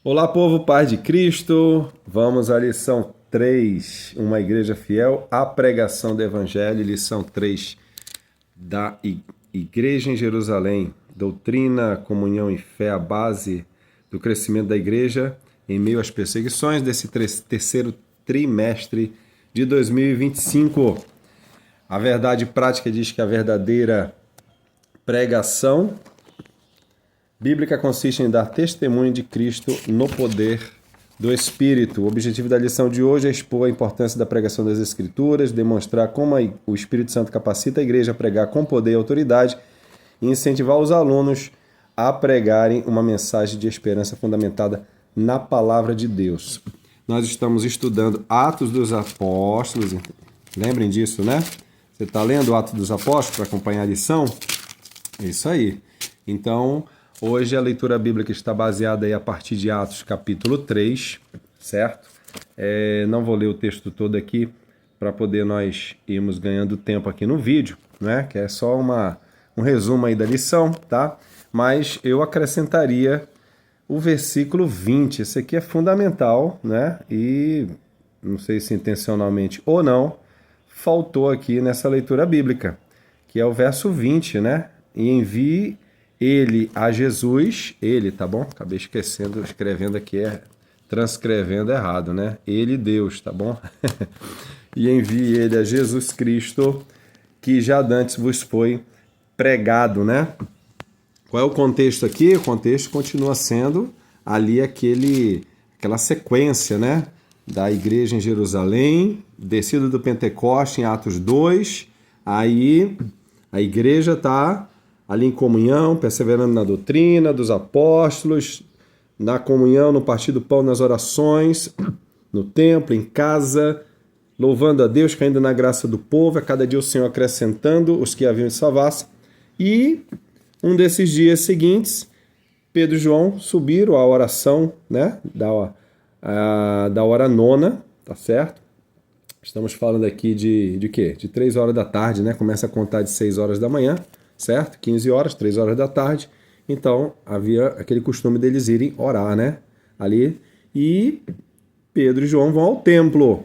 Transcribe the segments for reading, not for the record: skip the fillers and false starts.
Olá, povo, paz de Cristo. Vamos à lição 3, uma igreja fiel à pregação do Evangelho, lição 3 da Igreja em Jerusalém. Doutrina, comunhão e fé, a base do crescimento da igreja em meio às perseguições desse terceiro trimestre de 2025. A verdade prática diz que a verdadeira pregação bíblica consiste em dar testemunho de Cristo no poder do Espírito. O objetivo da lição de hoje é expor a importância da pregação das Escrituras, demonstrar como o Espírito Santo capacita a igreja a pregar com poder e autoridade e incentivar os alunos a pregarem uma mensagem de esperança fundamentada na palavra de Deus. Nós estamos estudando Atos dos Apóstolos, lembrem disso, né? Você está lendo Atos dos Apóstolos para acompanhar a lição? É isso aí. Então, hoje a leitura bíblica está baseada aí a partir de Atos capítulo 3, certo? Não vou ler o texto todo aqui para poder nós irmos ganhando tempo aqui no vídeo, né? Que é só um resumo aí da lição, tá? Mas eu acrescentaria o versículo 20. Esse aqui é fundamental, né? E não sei se intencionalmente ou não, faltou aqui nessa leitura bíblica, que é o verso 20, né? E envie ele a Jesus, ele, tá bom? Acabei esquecendo, escrevendo aqui, transcrevendo errado, né? Ele, Deus, tá bom? E envie ele a Jesus Cristo, que já dantes vos foi pregado, né? Qual é o contexto aqui? O contexto continua sendo ali aquela sequência, né? Da igreja em Jerusalém, descida do Pentecoste em Atos 2, aí a igreja está ali em comunhão, perseverando na doutrina dos apóstolos, na comunhão, no partir do pão, nas orações, no templo, em casa, louvando a Deus, caindo na graça do povo, a cada dia o Senhor acrescentando os que haviam de salvar-se. E um desses dias seguintes, Pedro e João subiram à oração, né, da hora nona, tá certo? Estamos falando aqui de quê? De 3 horas da tarde, né? Começa a contar de 6 horas da manhã, certo? 15 horas, 3 horas da tarde. Então, havia aquele costume deles irem orar, né? Ali. E Pedro e João vão ao templo.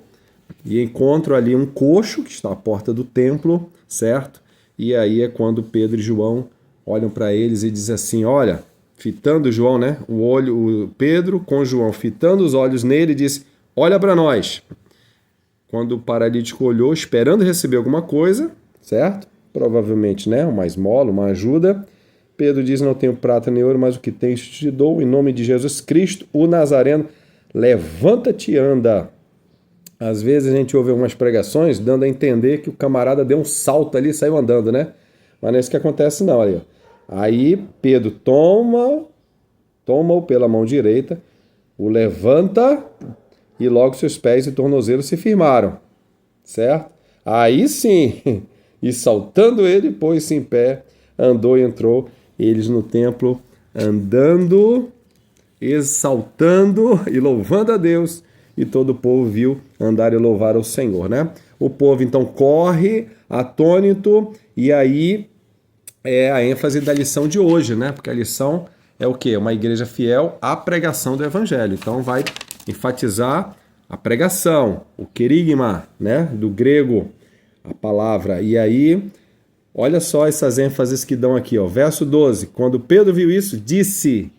E encontram ali um coxo, que está à porta do templo, certo? E aí é quando Pedro e João olham para eles e dizem assim, olha, fitando João, né? O Pedro com João, fitando os olhos nele, diz, olha para nós. Quando o paralítico olhou, esperando receber alguma coisa, certo? Provavelmente, né? Uma esmola, uma ajuda. Pedro diz, não tenho prata nem ouro, mas o que tenho te dou, em nome de Jesus Cristo, o Nazareno, levanta-te e anda. Às vezes a gente ouve algumas pregações dando a entender que o camarada deu um salto ali e saiu andando, né? Mas não é isso que acontece não, ali, ó. Aí Pedro toma-o pela mão direita, o levanta e logo seus pés e tornozelos se firmaram, certo? Aí sim, e saltando ele, pôs-se em pé, andou e entrou, eles no templo, andando, exaltando e louvando a Deus, e todo o povo viu andar e louvar ao Senhor, né? O povo então corre, atônito, e aí é a ênfase da lição de hoje, né? Porque a lição é o quê? Uma igreja fiel à pregação do Evangelho. Então vai enfatizar a pregação, o querigma, né? Do grego, a palavra. E aí, olha só essas ênfases que dão aqui, ó. Verso 12. Quando Pedro viu isso, disse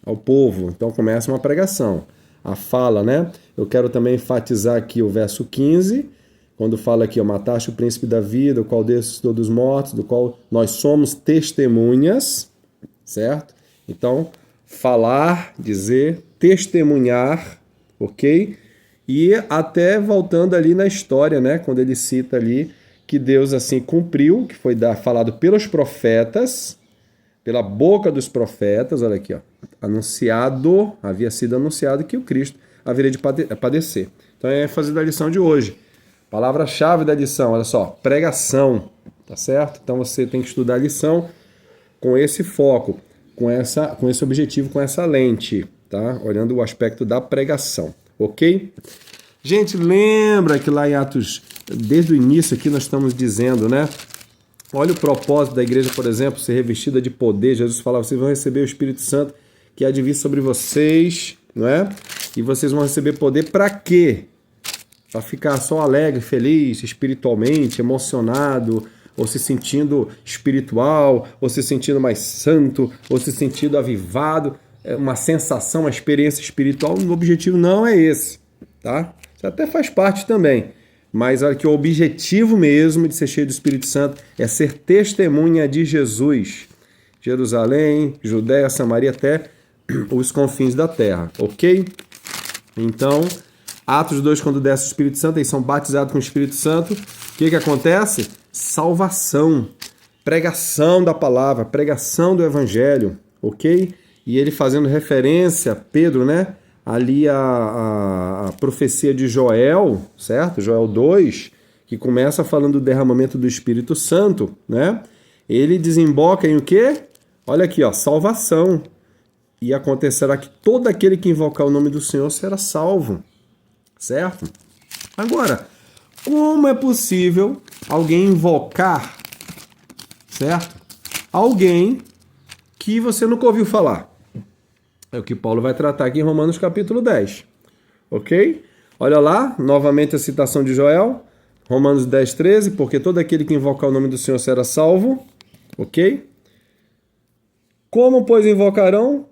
ao povo. Então começa uma pregação. A fala, né? Eu quero também enfatizar aqui o verso 15, quando fala aqui, ó, mataste o príncipe da vida, o qual ressuscitou dos mortos, do qual nós somos testemunhas, certo? Então, falar, dizer, testemunhar, ok? E até voltando ali na história, né? Quando ele cita ali que Deus assim cumpriu, que foi falado pelos profetas, pela boca dos profetas, olha aqui, ó, havia sido anunciado que o Cristo haveria de padecer. Então é a ênfase da lição de hoje. Palavra-chave da lição, olha só, pregação, tá certo? Então você tem que estudar a lição com esse foco, com esse objetivo, com essa lente, tá? Olhando o aspecto da pregação, ok? Gente, lembra que lá em Atos, desde o início aqui nós estamos dizendo, né? Olha o propósito da igreja, por exemplo, ser revestida de poder. Jesus falava, vocês vão receber o Espírito Santo que há de vir sobre vocês, não é? E vocês vão receber poder para quê? Para ficar só alegre, feliz, espiritualmente, emocionado, ou se sentindo espiritual, ou se sentindo mais santo, ou se sentindo avivado, uma sensação, uma experiência espiritual. O objetivo não é esse, tá? Isso até faz parte também. Mas olha que o objetivo mesmo de ser cheio do Espírito Santo é ser testemunha de Jesus. Jerusalém, Judéia, Samaria, até os confins da terra, ok? Então, Atos 2, quando desce o Espírito Santo, eles são batizados com o Espírito Santo. O que acontece? Salvação, pregação da palavra, pregação do Evangelho, ok? E ele fazendo referência, Pedro, né? Ali a profecia de Joel, certo? Joel 2, que começa falando do derramamento do Espírito Santo, né? Ele desemboca em o quê? Olha aqui, ó, salvação. E acontecerá que todo aquele que invocar o nome do Senhor será salvo, certo? Agora, como é possível alguém invocar, certo? Alguém que você nunca ouviu falar. É o que Paulo vai tratar aqui em Romanos capítulo 10, ok? Olha lá, novamente a citação de Joel, Romanos 10, 13, porque todo aquele que invocar o nome do Senhor será salvo, ok? Como, pois, invocarão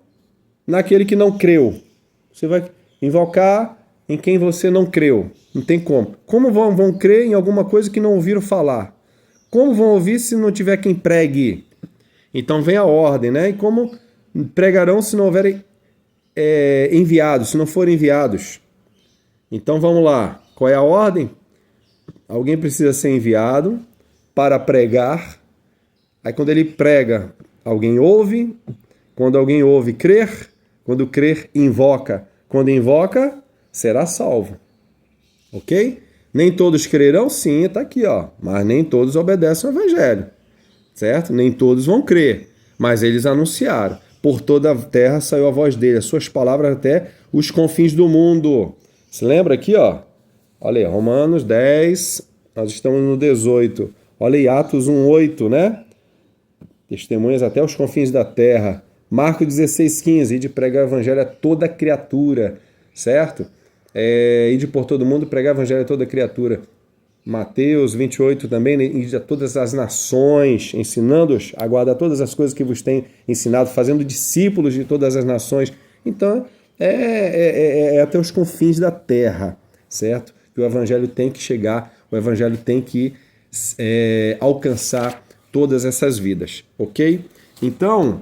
naquele que não creu? Você vai invocar em quem você não creu. Não tem como. Como vão crer em alguma coisa que não ouviram falar? Como vão ouvir se não tiver quem pregue? Então vem a ordem, né? E como pregarão se não houverem enviados, se não forem enviados? Então vamos lá. Qual é a ordem? Alguém precisa ser enviado para pregar. Aí quando ele prega, alguém ouve. Quando alguém ouve, crer. Quando crer, invoca. Quando invoca, será salvo. Ok? Nem todos crerão? Sim, está aqui, ó. Mas nem todos obedecem ao Evangelho. Certo? Nem todos vão crer. Mas eles anunciaram. Por toda a terra saiu a voz dele. As suas palavras até os confins do mundo. Se lembra aqui, ó? Olha aí, Romanos 10. Nós estamos no 18. Olha aí, Atos 1, 8, né? Testemunhas até os confins da terra. Marcos 16, 15. E de pregar o evangelho a toda criatura. Certo? E de por todo mundo pregar o evangelho a toda criatura. Mateus 28 também, e a todas as nações, ensinando-os a guardar todas as coisas que vos tenho ensinado, fazendo discípulos de todas as nações. Então, até os confins da terra, certo? Que o evangelho tem que chegar, o evangelho tem que alcançar todas essas vidas, ok? Então,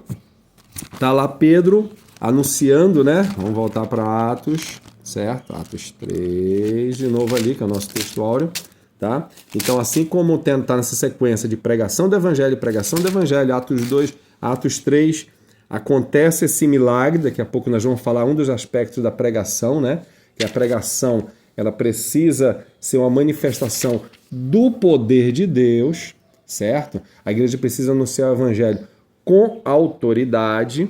tá lá Pedro anunciando, né? Vamos voltar para Atos, certo? Atos 3, de novo ali, que é o nosso texto áureo. Tá? Então, assim como está nessa sequência de pregação do Evangelho, Atos 2, Atos 3, acontece esse milagre. Daqui a pouco nós vamos falar um dos aspectos da pregação, né? Que a pregação ela precisa ser uma manifestação do poder de Deus, certo? A igreja precisa anunciar o Evangelho com autoridade,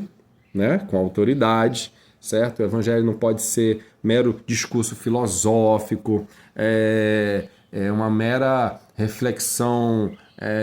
né? Com autoridade, certo? O Evangelho não pode ser mero discurso filosófico, uma mera reflexão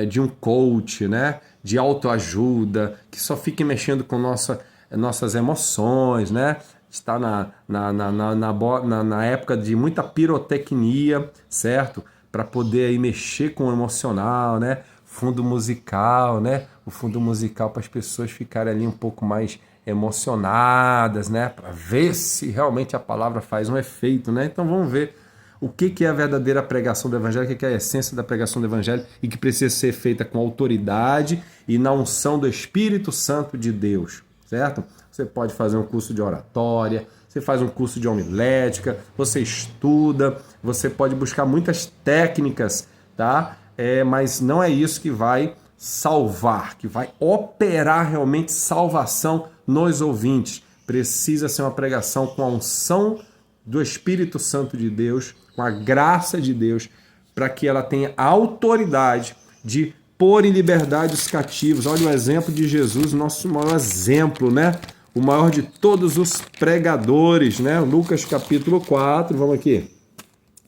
de um coach, né? De autoajuda, que só fica mexendo com nossas emoções, né? Está na época de muita pirotecnia, certo? Para poder aí mexer com o emocional, né? Fundo musical, né? O fundo musical para as pessoas ficarem ali um pouco mais emocionadas, né? Para ver se realmente a palavra faz um efeito, né? Então vamos ver o que é a verdadeira pregação do Evangelho, o que é a essência da pregação do Evangelho e que precisa ser feita com autoridade e na unção do Espírito Santo de Deus, certo? Você pode fazer um curso de oratória, você faz um curso de homilética, você estuda, você pode buscar muitas técnicas, tá? Mas não é isso que vai salvar, que vai operar realmente salvação nos ouvintes. Precisa ser uma pregação com a unção do Espírito Santo de Deus, com a graça de Deus, para que ela tenha autoridade de pôr em liberdade os cativos. Olha o exemplo de Jesus, nosso maior exemplo, né? O maior de todos os pregadores, né? Lucas capítulo 4, vamos aqui.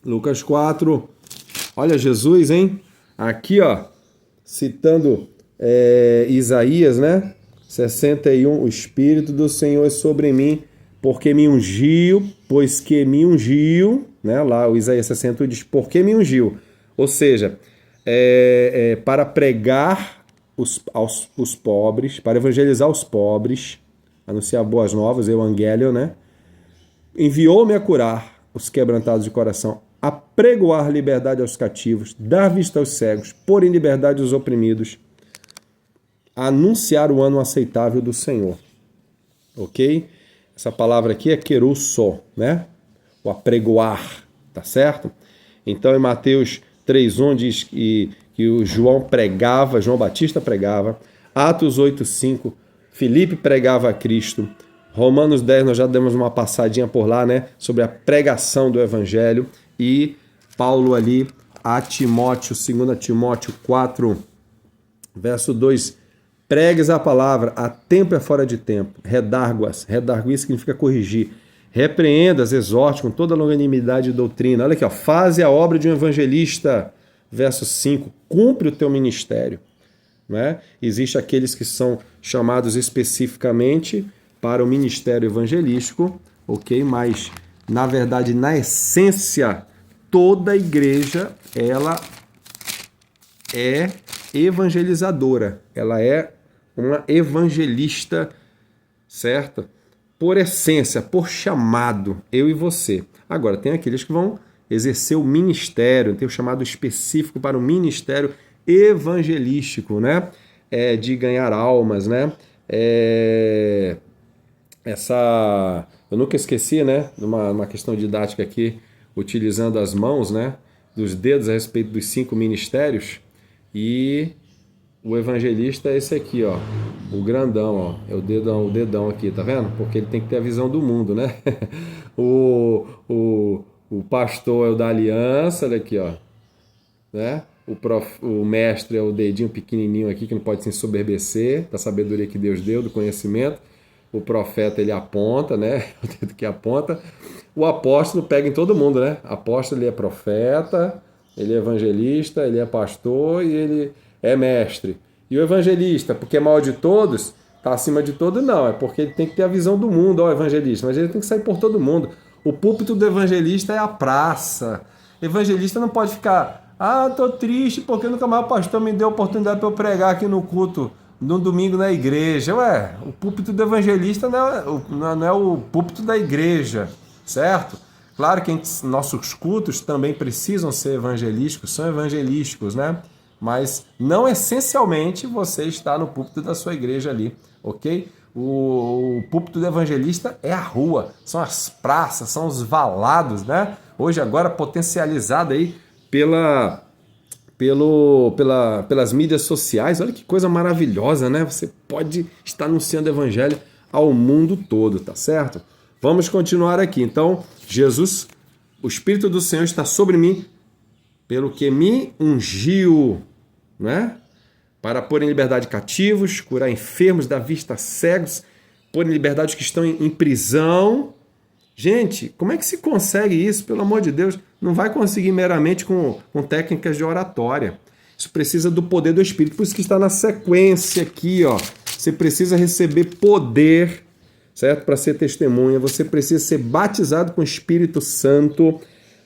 Lucas 4, olha Jesus, hein? Aqui, ó, citando Isaías, né? 61, o Espírito do Senhor é sobre mim, porque me ungiu, pois que me ungiu, né? Lá o Isaías 60 diz, porque me ungiu. Ou seja, para pregar os pobres, para evangelizar os pobres, anunciar boas novas, evangelho, né? Enviou-me a curar os quebrantados de coração, a pregoar liberdade aos cativos, dar vista aos cegos, pôr em liberdade os oprimidos, a anunciar o ano aceitável do Senhor. Ok? Essa palavra aqui é querusso, né? O apregoar, tá certo? Então em Mateus 3:1 diz que o João pregava, João Batista pregava. Atos 8:5, Filipe pregava a Cristo. Romanos 10, nós já demos uma passadinha por lá, né? Sobre a pregação do Evangelho. E Paulo ali a Timóteo, 2 Timóteo 4, verso 2, pregues a palavra a tempo e fora de tempo. Redarguas, redarguir significa corrigir. Repreendas, exorte com toda longanimidade e doutrina. Olha aqui, ó, faze a obra de um evangelista. Verso 5, cumpre o teu ministério. Né? Existem aqueles que são chamados especificamente para o ministério evangelístico, ok? Mas, na verdade, na essência, toda a igreja, ela é evangelizadora. Ela é uma evangelista, certo? Por essência, por chamado, eu e você. Agora, tem aqueles que vão exercer o ministério, tem o chamado específico para o ministério evangelístico, né? De ganhar almas, né? Eu nunca esqueci, né? Uma questão didática aqui, utilizando as mãos, né? Dos dedos a respeito dos 5 ministérios. E o evangelista é esse aqui, ó. O grandão, ó. É o dedão aqui, tá vendo? Porque ele tem que ter a visão do mundo, né? O pastor é o da aliança, olha aqui, ó. Né? O mestre é o dedinho pequenininho aqui, que não pode se ensoberbecer, da sabedoria que Deus deu, do conhecimento. O profeta, ele aponta, né? O dedo que aponta. O apóstolo pega em todo mundo, né? Apóstolo, ele é profeta, ele é evangelista, ele é pastor e ele é mestre. E o evangelista, porque é maior de todos, está acima de todo, não. É porque ele tem que ter a visão do mundo, ó, evangelista. Mas ele tem que sair por todo mundo. O púlpito do evangelista é a praça. Evangelista não pode ficar, tô triste porque nunca mais o pastor me deu a oportunidade para eu pregar aqui no culto, no domingo na igreja. Ué, o púlpito do evangelista não é o púlpito da igreja, certo? Claro que nossos cultos também precisam ser evangelísticos, são evangelísticos, né? Mas não essencialmente você está no púlpito da sua igreja ali, ok? O púlpito do evangelista é a rua, são as praças, são os valados, né? Hoje agora potencializado aí pelas mídias sociais. Olha que coisa maravilhosa, né? Você pode estar anunciando o evangelho ao mundo todo, tá certo? Vamos continuar aqui. Então, Jesus, o Espírito do Senhor está sobre mim, pelo que me ungiu, né? Para pôr em liberdade cativos, curar enfermos, dar vista a cegos, pôr em liberdade os que estão em prisão. Gente, como é que se consegue isso? Pelo amor de Deus, não vai conseguir meramente com técnicas de oratória. Isso precisa do poder do Espírito, por isso que está na sequência aqui, ó. Você precisa receber poder, certo? Para ser testemunha, você precisa ser batizado com o Espírito Santo,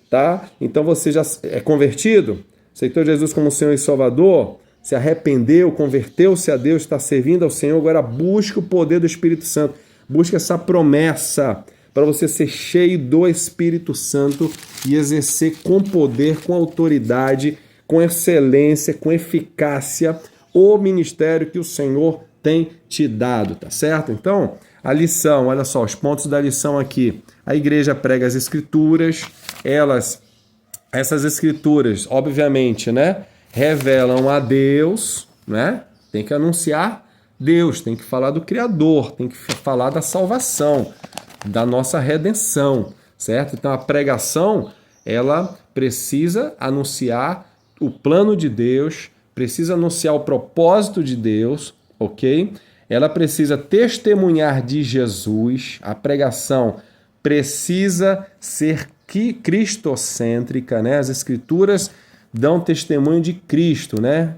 tá? Então você já é convertido? Aceitou Jesus como Senhor e Salvador? Se arrependeu, converteu-se a Deus, está servindo ao Senhor, agora busca o poder do Espírito Santo, busca essa promessa para você ser cheio do Espírito Santo e exercer com poder, com autoridade, com excelência, com eficácia o ministério que o Senhor tem te dado, tá certo? Então, a lição, olha só, os pontos da lição aqui. A igreja prega as escrituras, essas escrituras, obviamente, né, revelam a Deus, né? Tem que anunciar Deus, tem que falar do Criador, tem que falar da salvação, da nossa redenção, certo? Então a pregação, ela precisa anunciar o plano de Deus, precisa anunciar o propósito de Deus, ok? Ela precisa testemunhar de Jesus, a pregação precisa ser cristocêntrica, né? As escrituras dão testemunho de Cristo, né?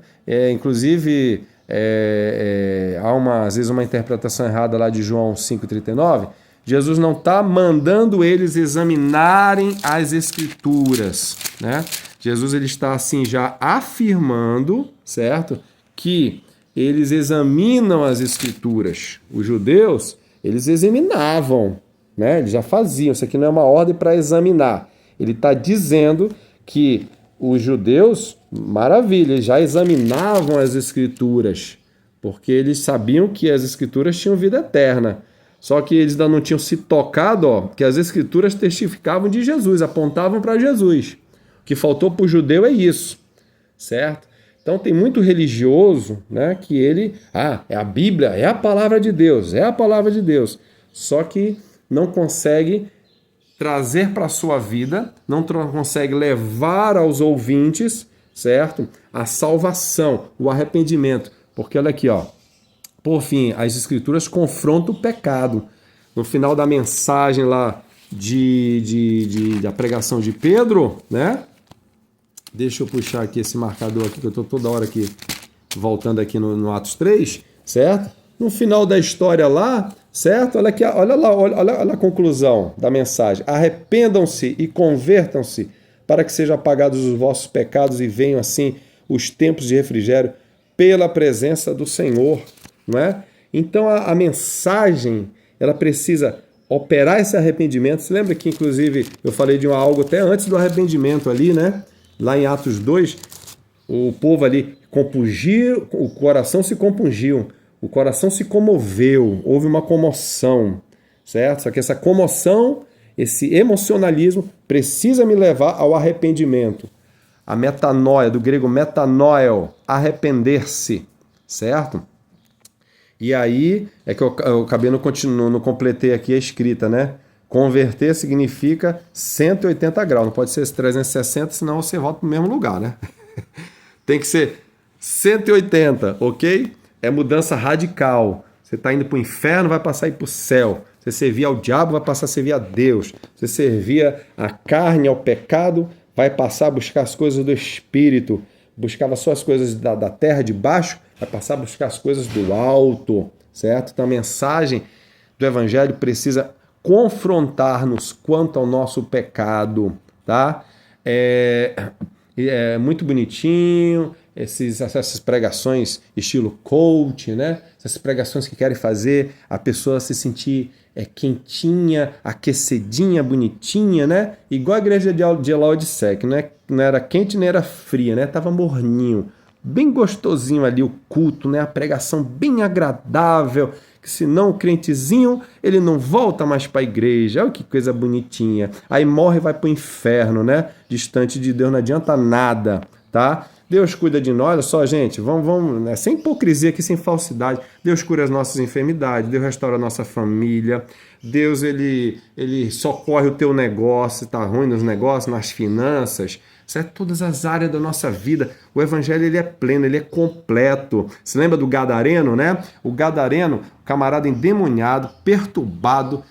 Há às vezes uma interpretação errada lá de João 5,39, Jesus não está mandando eles examinarem as Escrituras, né? Jesus ele está assim já afirmando, certo? Que eles examinam as Escrituras. Os judeus, eles examinavam, né? Eles já faziam. Isso aqui não é uma ordem para examinar. Ele está dizendo que os judeus, maravilha, eles já examinavam as Escrituras, porque eles sabiam que as Escrituras tinham vida eterna. Só que eles ainda não tinham se tocado, que as Escrituras testificavam de Jesus, apontavam para Jesus. O que faltou para o judeu é isso, certo? Então tem muito religioso, né, que ele, é a Bíblia, é a palavra de Deus, é a palavra de Deus. Só que não consegue trazer para a sua vida, não consegue levar aos ouvintes, certo? A salvação, o arrependimento. Porque olha aqui, ó. Por fim, as Escrituras confrontam o pecado. No final da mensagem lá da pregação de Pedro, né? Deixa eu puxar aqui esse marcador aqui, que eu estou toda hora aqui, voltando aqui no Atos 3, certo? No final da história lá, certo? Olha aqui, olha a conclusão da mensagem. Arrependam-se e convertam-se para que sejam apagados os vossos pecados e venham assim os tempos de refrigério pela presença do Senhor, não é? Então a mensagem, ela precisa operar esse arrependimento. Você lembra que inclusive eu falei de algo até antes do arrependimento ali, né? Lá em Atos 2, o povo ali compungiu, o coração se compungiu, o coração se comoveu, houve uma comoção, certo? Só que essa comoção, esse emocionalismo precisa me levar ao arrependimento. A metanoia, do grego metanoel, arrepender-se, certo? E aí é que eu acabei não completei aqui a escrita, né? Converter significa 180 graus, não pode ser 360, senão você volta para o mesmo lugar, né? Tem que ser 180, ok? É mudança radical. Você está indo para o inferno, vai passar a ir para o céu. Você servia ao diabo, vai passar a servir a Deus. Você servia a carne, ao pecado, vai passar a buscar as coisas do Espírito. Buscava só as coisas da terra de baixo, vai passar a buscar as coisas do alto, certo? Então a mensagem do Evangelho precisa confrontar-nos quanto ao nosso pecado, tá? É muito bonitinho, essas pregações estilo coach, né? Essas pregações que querem fazer a pessoa se sentir quentinha, aquecidinha, bonitinha, né? Igual a igreja de Laodiceia, que não era quente nem era fria, né? Tava morninho, bem gostosinho ali o culto, né? A pregação bem agradável, que senão o crentezinho, ele não volta mais para a igreja. Olha que coisa bonitinha. Aí morre e vai para o inferno, né? Distante de Deus, não adianta nada, tá? Deus cuida de nós. Olha só, gente, vamos né? Sem hipocrisia aqui, sem falsidade. Deus cura as nossas enfermidades, Deus restaura a nossa família, Deus, ele socorre o teu negócio, tá ruim nos negócios, nas finanças, certo? Todas as áreas da nossa vida. O Evangelho, ele é pleno, ele é completo. Você lembra do Gadareno, né? O Gadareno, camarada endemoniado, perturbado,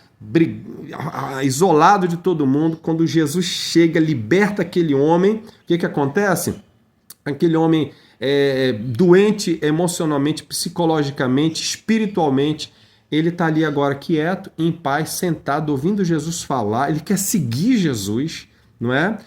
isolado de todo mundo. Quando Jesus chega, liberta aquele homem, o que acontece? Aquele homem doente emocionalmente, psicologicamente, espiritualmente, ele está ali agora quieto, em paz, sentado, ouvindo Jesus falar. Ele quer seguir Jesus, não é?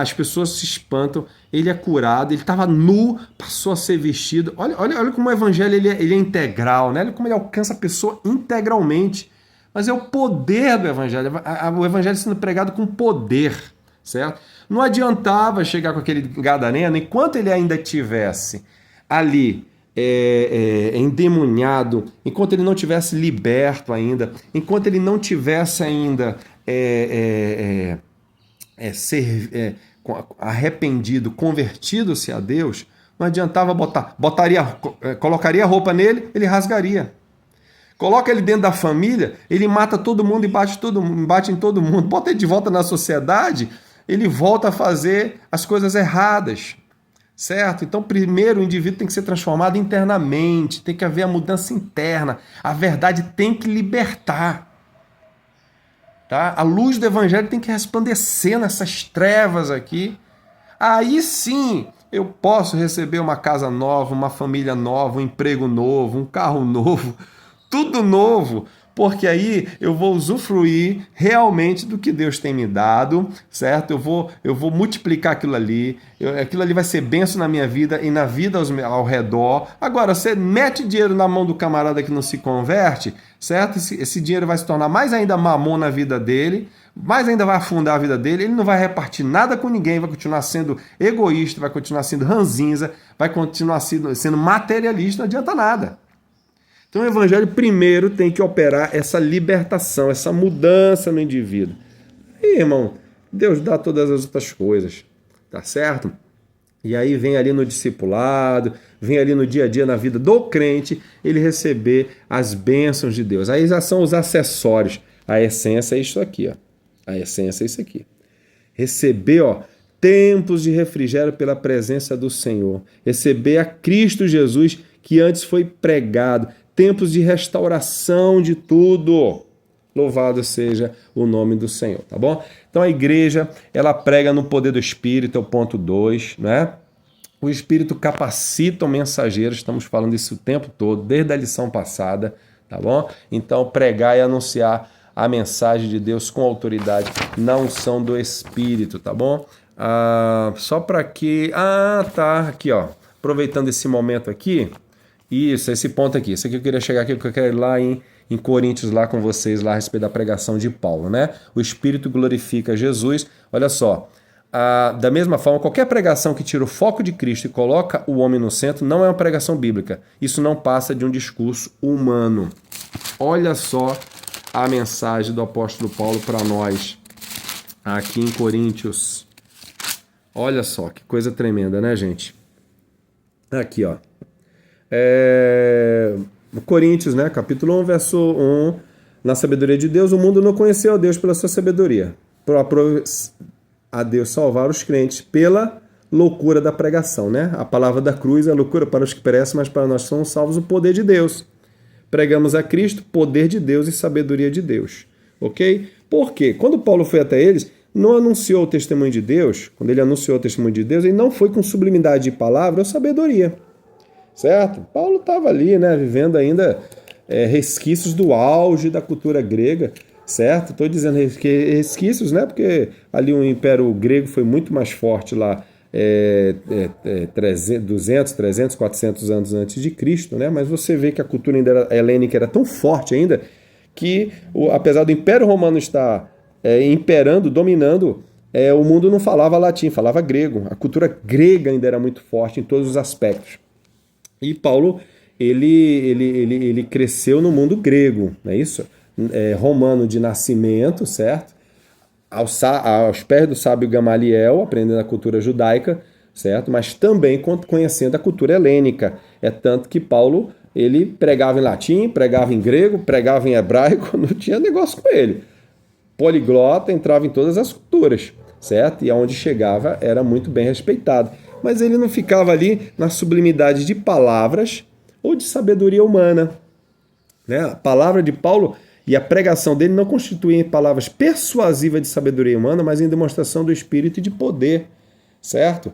As pessoas se espantam, ele é curado, ele estava nu, passou a ser vestido. Olha como o Evangelho ele é integral, né? Olha como ele alcança a pessoa integralmente. Mas é o poder do Evangelho, o Evangelho sendo pregado com poder, certo? Não adiantava chegar com aquele gadareno enquanto ele ainda tivesse ali endemoniado, enquanto ele não tivesse liberto ainda, enquanto ele não tivesse ainda arrependido, convertido-se a Deus, não adiantava colocaria a roupa nele, ele rasgaria. Coloca ele dentro da família, ele mata todo mundo e bate em todo mundo. Bota ele de volta na sociedade, ele volta a fazer as coisas erradas, certo? Então, primeiro, o indivíduo tem que ser transformado internamente, tem que haver a mudança interna. A verdade tem que libertar. Tá? A luz do Evangelho tem que resplandecer nessas trevas aqui. Aí sim eu posso receber uma casa nova, uma família nova, um emprego novo, um carro novo, tudo novo, Porque aí eu vou usufruir realmente do que Deus tem me dado, certo? Eu vou multiplicar aquilo ali, aquilo ali vai ser bênção na minha vida e na vida ao redor. Agora, você mete dinheiro na mão do camarada que não se converte, certo? Esse dinheiro vai se tornar mais ainda mamon na vida dele, mais ainda vai afundar a vida dele, ele não vai repartir nada com ninguém, vai continuar sendo egoísta, vai continuar sendo ranzinza, vai continuar sendo materialista, não adianta nada. Então o evangelho primeiro tem que operar essa libertação, essa mudança no indivíduo. E, irmão, Deus dá todas as outras coisas, tá certo? E aí vem ali no discipulado, vem ali no dia a dia na vida do crente, ele receber as bênçãos de Deus. Aí já são os acessórios. A essência é isso aqui, ó. A essência é isso aqui. Receber, ó, tempos de refrigério pela presença do Senhor. Receber a Cristo Jesus, que antes foi pregado. Tempos de restauração de tudo. Louvado seja o nome do Senhor, tá bom? Então a igreja, ela prega no poder do Espírito, é o ponto 2, né? O Espírito capacita o mensageiro, estamos falando isso o tempo todo, desde a lição passada, tá bom? Então pregar e anunciar a mensagem de Deus com autoridade, na unção do Espírito, tá bom? Só para que... tá, aqui ó, aproveitando esse momento aqui, isso, esse ponto aqui, isso aqui eu queria chegar aqui, porque eu quero ir lá em Coríntios, lá com vocês, lá a respeito da pregação de Paulo, né? O Espírito glorifica Jesus, olha só, da mesma forma, qualquer pregação que tira o foco de Cristo e coloca o homem no centro, não é uma pregação bíblica, isso não passa de um discurso humano. Olha só a mensagem do apóstolo Paulo para nós, aqui em Coríntios. Olha só, que coisa tremenda, né, gente? Aqui, ó. Coríntios, né, capítulo 1, verso 1. Na sabedoria de Deus, o mundo não conheceu a Deus pela sua sabedoria. A Deus salvar os crentes pela loucura da pregação, né? A palavra da cruz é loucura para os que perecem, mas para nós somos salvos o poder de Deus. Pregamos a Cristo, poder de Deus e sabedoria de Deus. Ok? Por quê? Quando Paulo foi até eles, não anunciou o testemunho de Deus. Quando ele anunciou o testemunho de Deus, ele não foi com sublimidade de palavra ou sabedoria. Certo? Paulo estava ali, né, vivendo ainda resquícios do auge da cultura grega, certo? Estou dizendo resquícios, né, porque ali o Império Grego foi muito mais forte lá, 200, 300, 400 anos antes de Cristo, né? Mas você vê que a cultura helênica era tão forte ainda que, apesar do Império Romano estar imperando, dominando, o mundo não falava latim, falava grego. A cultura grega ainda era muito forte em todos os aspectos. E Paulo, ele cresceu no mundo grego, não é isso? Romano de nascimento, certo? Aos pés do sábio Gamaliel, aprendendo a cultura judaica, certo? Mas também conhecendo a cultura helênica. É tanto que Paulo, ele pregava em latim, pregava em grego, pregava em hebraico, não tinha negócio com ele. Poliglota, entrava em todas as culturas, certo? E aonde chegava era muito bem respeitado. Mas ele não ficava ali na sublimidade de palavras ou de sabedoria humana, né? A palavra de Paulo e a pregação dele não constituem palavras persuasivas de sabedoria humana, mas em demonstração do Espírito e de poder, certo?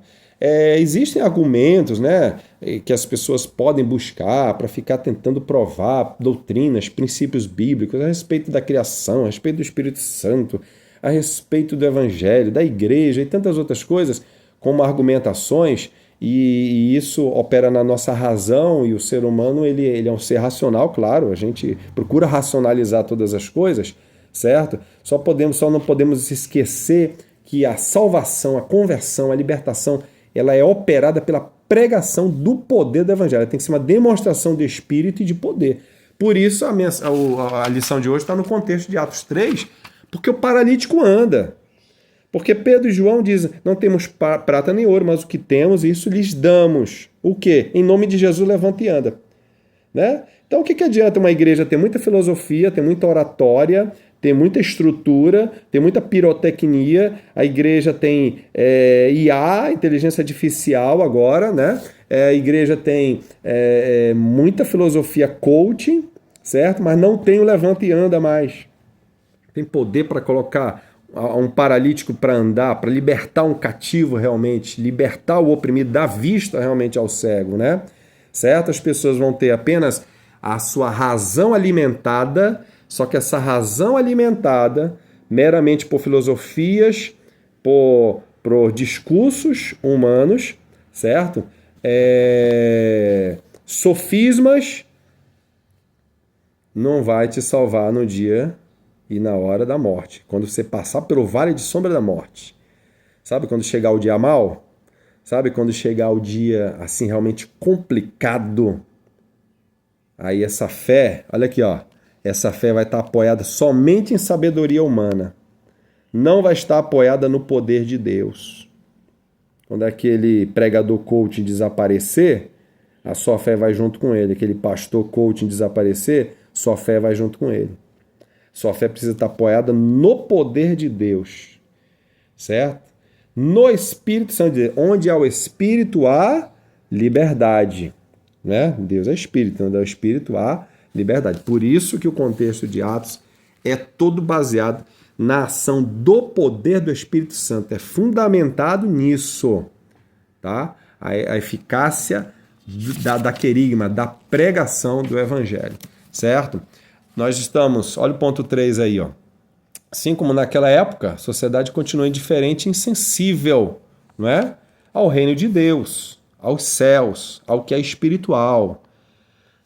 Existem argumentos, né, que as pessoas podem buscar para ficar tentando provar doutrinas, princípios bíblicos a respeito da criação, a respeito do Espírito Santo, a respeito do Evangelho, da igreja e tantas outras coisas, como argumentações, e isso opera na nossa razão, e o ser humano ele é um ser racional, claro, a gente procura racionalizar todas as coisas, certo? Só não podemos esquecer que a salvação, a conversão, a libertação, ela é operada pela pregação do poder do Evangelho. Tem que ser uma demonstração de espírito e de poder. Por isso a lição de hoje está no contexto de Atos 3, porque o paralítico anda. Porque Pedro e João dizem, não temos prata nem ouro, mas o que temos, isso lhes damos. O quê? Em nome de Jesus, levanta e anda. Né? Então o que adianta uma igreja ter muita filosofia, ter muita oratória, ter muita estrutura, ter muita pirotecnia, a igreja tem IA, inteligência artificial agora, né? A igreja tem muita filosofia coaching, certo? Mas não tem o levanta e anda mais. Tem poder para colocar um paralítico para andar, para libertar um cativo realmente, libertar o oprimido, dar vista realmente ao cego, né? Certo? As pessoas vão ter apenas a sua razão alimentada, Só que essa razão alimentada meramente por filosofias, por discursos humanos, certo? Sofismas, não vai te salvar no dia e na hora da morte. Quando você passar pelo vale de sombra da morte. Sabe quando chegar o dia mal? Sabe quando chegar o dia assim realmente complicado? Aí essa fé, olha aqui, ó. Essa fé vai estar apoiada somente em sabedoria humana. Não vai estar apoiada no poder de Deus. Quando aquele pregador coaching desaparecer, a sua fé vai junto com ele. Aquele pastor coaching desaparecer, sua fé vai junto com ele. Sua fé precisa estar apoiada no poder de Deus. Certo? No Espírito Santo de Deus. Onde há o Espírito, há liberdade. Né? Deus é Espírito. Onde há o Espírito, há liberdade. Por isso que o contexto de Atos é todo baseado na ação do poder do Espírito Santo. É fundamentado nisso. Tá? A eficácia da querigma, da pregação do Evangelho. Certo? Nós estamos, olha o ponto 3 aí, ó. Assim como naquela época, a sociedade continua indiferente e insensível, não é? Ao reino de Deus, aos céus, ao que é espiritual,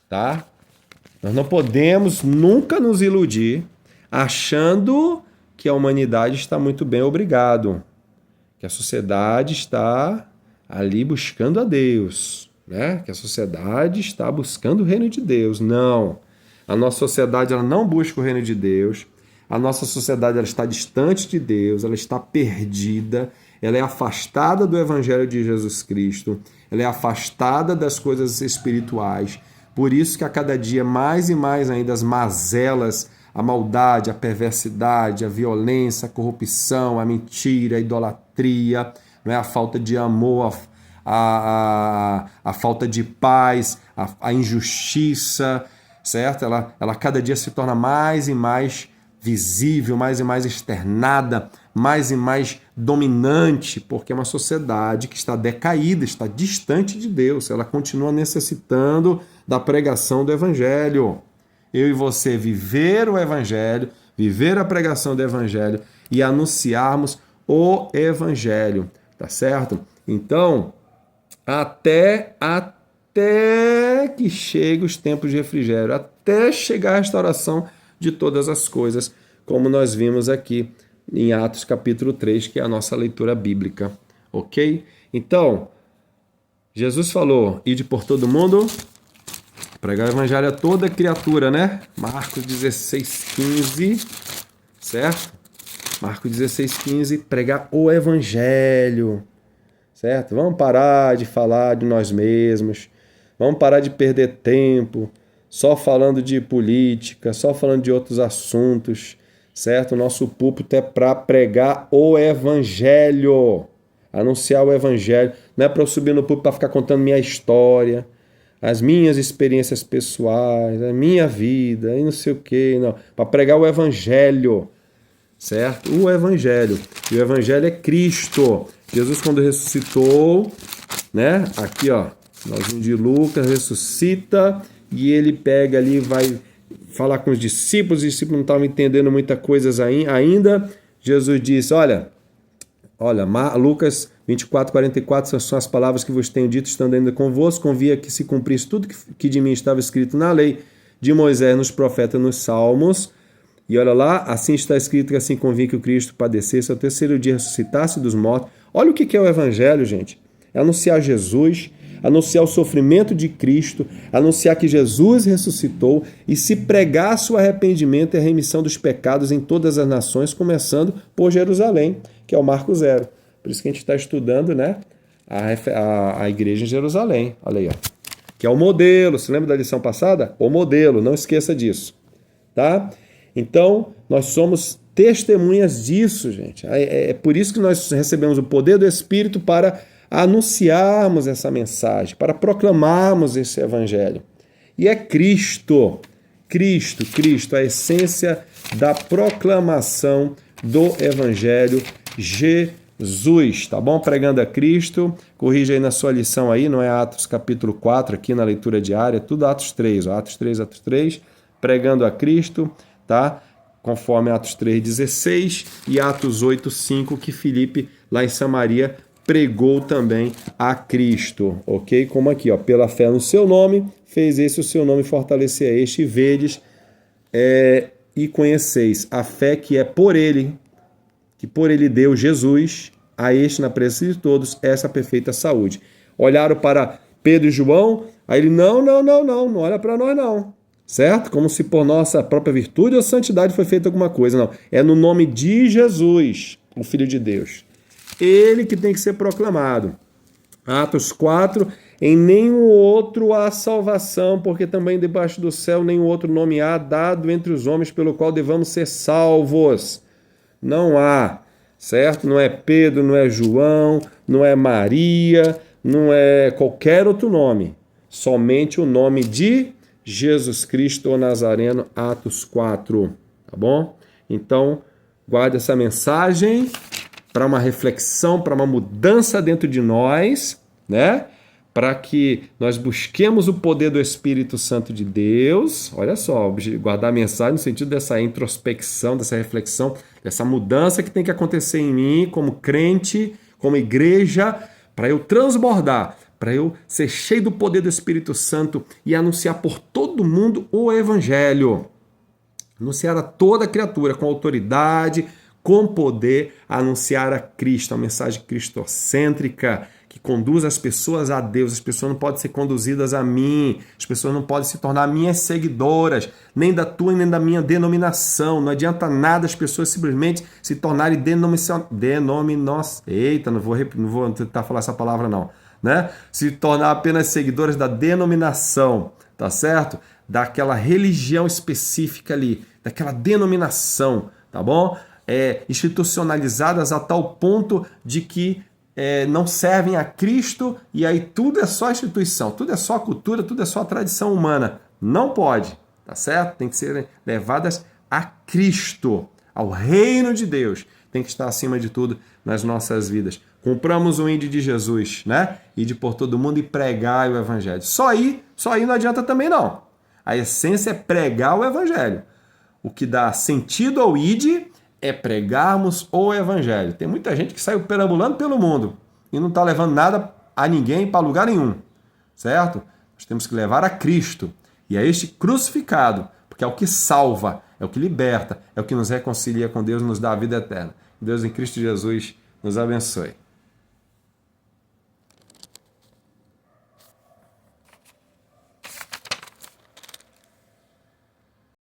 tá? Nós não podemos nunca nos iludir achando que a humanidade está muito bem, obrigado. Que a sociedade está ali buscando a Deus, né? Que a sociedade está buscando o reino de Deus. Não. A nossa sociedade ela não busca o reino de Deus. A nossa sociedade ela está distante de Deus, ela está perdida, ela é afastada do Evangelho de Jesus Cristo, ela é afastada das coisas espirituais. Por isso que a cada dia mais e mais ainda as mazelas, a maldade, a perversidade, a violência, a corrupção, a mentira, a idolatria, não é? A falta de amor, a falta de paz, a injustiça, certo? Ela cada dia se torna mais e mais visível, mais e mais externada, mais e mais dominante, porque é uma sociedade que está decaída, está distante de Deus. Ela continua necessitando da pregação do Evangelho. Eu e você viver o Evangelho, viver a pregação do Evangelho e anunciarmos o Evangelho, tá certo? Então, até que chegue os tempos de refrigério, até chegar a restauração de todas as coisas, como nós vimos aqui em Atos capítulo 3, que é a nossa leitura bíblica, ok? Então, Jesus falou, ide por todo mundo, pregar o evangelho a toda criatura, né? Marcos 16:15, certo? Marcos 16:15, pregar o evangelho, certo? Vamos parar de falar de nós mesmos, vamos parar de perder tempo só falando de política, só falando de outros assuntos, certo? O nosso púlpito é para pregar o Evangelho, anunciar o Evangelho. Não é para eu subir no púlpito para ficar contando minha história, as minhas experiências pessoais, a minha vida, e não sei o quê, não. Para pregar o Evangelho, certo? O Evangelho. E o Evangelho é Cristo. Jesus, quando ressuscitou, né? Aqui, ó, finalzinho de Lucas, ressuscita. E ele pega ali, vai falar com os discípulos não estavam entendendo muitas coisas ainda. Jesus disse, olha, Lucas 24:44 são as palavras que vos tenho dito, estando ainda convosco, convia que se cumprisse tudo que de mim estava escrito na lei de Moisés, nos profetas, nos salmos. E olha lá, assim está escrito que assim convinha que o Cristo padecesse, ao terceiro dia ressuscitasse dos mortos. Olha o que é o Evangelho, gente. É anunciar Jesus, anunciar o sofrimento de Cristo, anunciar que Jesus ressuscitou e se pregasse o arrependimento e a remissão dos pecados em todas as nações, começando por Jerusalém, que é o Marco 0. Por isso que a gente está estudando, né, a igreja em Jerusalém. Olha aí, ó, que é o modelo. Você lembra da lição passada? O modelo, não esqueça disso. Tá? Então, nós somos testemunhas disso, gente. É por isso que nós recebemos o poder do Espírito para anunciarmos essa mensagem, para proclamarmos esse evangelho. E é Cristo, a essência da proclamação do evangelho, Jesus, tá bom? Pregando a Cristo, corrija aí na sua lição aí, não é Atos capítulo 4 aqui na leitura diária, é tudo Atos 3, Atos 3, pregando a Cristo, tá? Conforme Atos 3,16 e Atos 8,5, que Filipe, lá em Samaria, pregou também a Cristo, ok? Como aqui, ó, pela fé no seu nome, fez esse o seu nome fortalecer a este, e vedes e conheceis a fé que é por ele, que por ele deu Jesus, a este na presença de todos, essa perfeita saúde. Olharam para Pedro e João, aí ele, não olha para nós não, certo? Como se por nossa própria virtude ou santidade foi feita alguma coisa, não. É no nome de Jesus, o Filho de Deus. Ele que tem que ser proclamado. Atos 4, em nenhum outro há salvação, porque também debaixo do céu nenhum outro nome há dado entre os homens pelo qual devamos ser salvos. Não há, certo? Não é Pedro, não é João, não é Maria, não é qualquer outro nome. Somente o nome de Jesus Cristo o Nazareno, Atos 4, tá bom? Então, guarde essa mensagem para uma reflexão, para uma mudança dentro de nós, né? Para que nós busquemos o poder do Espírito Santo de Deus. Olha só, guardar a mensagem no sentido dessa introspecção, dessa reflexão, dessa mudança que tem que acontecer em mim como crente, como igreja, para eu transbordar, para eu ser cheio do poder do Espírito Santo e anunciar por todo mundo o Evangelho. Anunciar a toda criatura com autoridade, com poder, anunciar a Cristo, a mensagem cristocêntrica, que conduz as pessoas a Deus. As pessoas não podem ser conduzidas a mim, as pessoas não podem se tornar minhas seguidoras, nem da tua nem da minha denominação. Não adianta nada as pessoas simplesmente se tornarem Eita, não vou tentar falar essa palavra não, né? Se tornar apenas seguidoras da denominação, tá certo? Daquela religião específica ali, daquela denominação, tá bom? Institucionalizadas a tal ponto de que não servem a Cristo e aí tudo é só instituição, tudo é só cultura, tudo é só tradição humana. Não pode, tá certo? Tem que ser levadas a Cristo, ao reino de Deus. Tem que estar acima de tudo nas nossas vidas. Compramos o índio de Jesus, né? Ide por todo mundo e pregai o Evangelho. Só aí não adianta também não. A essência é pregar o Evangelho. O que dá sentido ao ide é pregarmos o Evangelho. Tem muita gente que saiu perambulando pelo mundo e não está levando nada a ninguém para lugar nenhum, certo? Nós temos que levar a Cristo e a este crucificado, porque é o que salva, é o que liberta, é o que nos reconcilia com Deus e nos dá a vida eterna. Deus em Cristo Jesus nos abençoe.